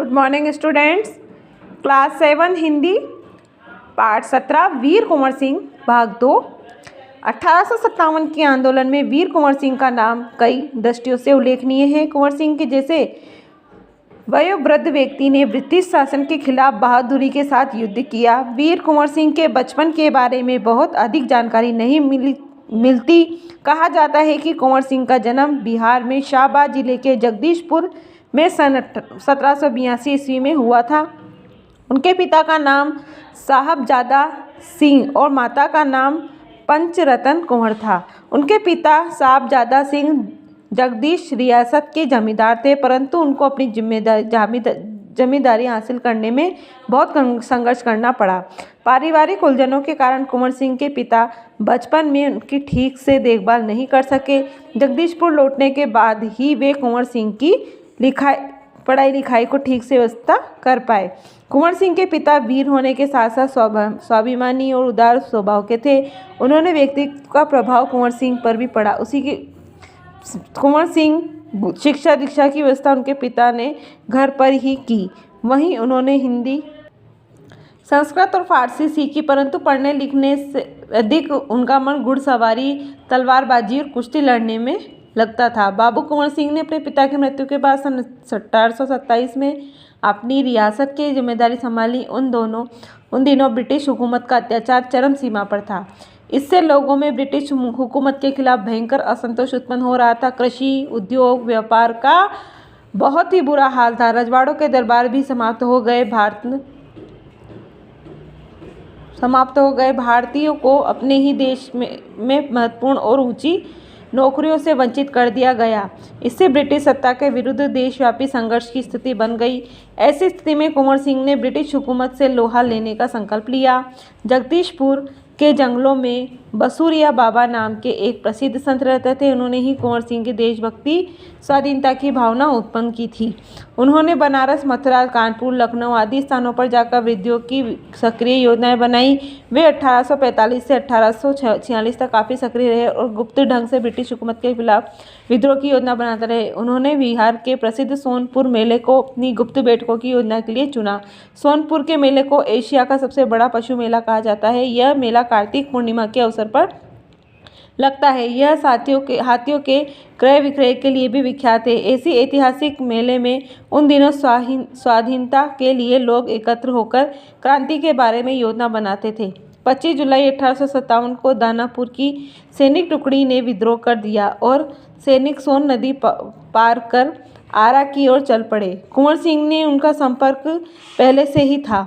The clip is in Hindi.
Good morning students. Class 7 Hindi पाठ 17 वीर कुंवर सिंह भाग 2। 1857 के आंदोलन में वीर कुंवर सिंह का नाम कई दृष्टियों से उल्लेखनीय है। कुंवर सिंह के जैसे वयोवृद्ध व्यक्ति ने ब्रिटिश शासन के खिलाफ बहादुरी के साथ युद्ध किया। वीर कुंवर सिंह के बचपन के बारे में बहुत अधिक जानकारी नहीं मिलती। कहा जाता है कि कुंवर सिंह का जन्म बिहार में शाहबाद जिले के जगदीशपुर में सन 1782 ईस्वी में हुआ था। उनके पिता का नाम साहबजादा सिंह और माता का नाम पंचरतन कुंवर था। उनके पिता साहबजादा सिंह जगदीश रियासत के जमींदार थे, परंतु उनको अपनी जमींदारी हासिल करने में बहुत संघर्ष करना पड़ा। पारिवारिक उलझनों के कारण कुंवर सिंह के पिता बचपन में उनकी ठीक से देखभाल नहीं कर सके। जगदीशपुर लौटने के बाद ही वे कुंवर सिंह की पढ़ाई लिखाई को ठीक से व्यवस्था कर पाए। कुंवर सिंह के पिता वीर होने के साथ साथ स्वाभिमानी और उदार स्वभाव के थे। उन्होंने व्यक्तित्व का प्रभाव कुंवर सिंह पर भी पड़ा। कुंवर सिंह शिक्षा दीक्षा की व्यवस्था उनके पिता ने घर पर ही की। वहीं उन्होंने हिंदी, संस्कृत और फारसी सीखी, परंतु पढ़ने लिखने से अधिक उनका मन घुड़सवारी, तलवारबाजी और कुश्ती लड़ने में लगता था। बाबू कुंवर सिंह ने अपने पिता की मृत्यु के बाद सन 1827 में अपनी रियासत की जिम्मेदारी संभाली। उन दिनों ब्रिटिश हुकूमत का अत्याचार चरम सीमा पर था। इससे लोगों में ब्रिटिश हुकूमत के खिलाफ भयंकर असंतोष उत्पन्न हो रहा था। कृषि, उद्योग, व्यापार का बहुत ही बुरा हाल था। रजवाड़ों के दरबार भी समाप्त हो गए। भारतीयों को अपने ही देश में महत्वपूर्ण और ऊंची नौकरियों से वंचित कर दिया गया। इससे ब्रिटिश सत्ता के विरुद्ध देशव्यापी संघर्ष की स्थिति बन गई। ऐसी स्थिति में कुंवर सिंह ने ब्रिटिश हुकूमत से लोहा लेने का संकल्प लिया। जगदीशपुर के जंगलों में बसूरिया बाबा नाम के एक प्रसिद्ध संत रहते थे। उन्होंने ही कुंवर सिंह की देशभक्ति, स्वाधीनता की भावना उत्पन्न की थी। उन्होंने बनारस, मथुरा, कानपुर, लखनऊ आदि स्थानों पर जाकर विद्रोह की सक्रिय योजनाएं बनाई। वे 1845 से 1846 तक काफ़ी सक्रिय रहे और गुप्त ढंग से ब्रिटिश हुकूमत के खिलाफ विद्रोह की योजना बनाते रहे। उन्होंने बिहार के प्रसिद्ध सोनपुर मेले को अपनी गुप्त बैठकों की योजना के लिए चुना। सोनपुर के मेले को एशिया का सबसे बड़ा पशु मेला कहा जाता है। यह मेला कार्तिक पूर्णिमा के अवसर पर लगता है। यह हाथियों के क्रय विक्रय के लिए भी विख्यात है। ऐसी ऐतिहासिक मेले में उन दिनों स्वाधीनता के लिए लोग एकत्र होकर क्रांति के बारे में योजना बनाते थे। 25 जुलाई 1857 को दानापुर की सैनिक टुकड़ी ने विद्रोह कर दिया और सैनिक सोन नदी पार कर आरा की ओर चल पड़े। कुंवर सिंह ने उनका संपर्क पहले से ही था।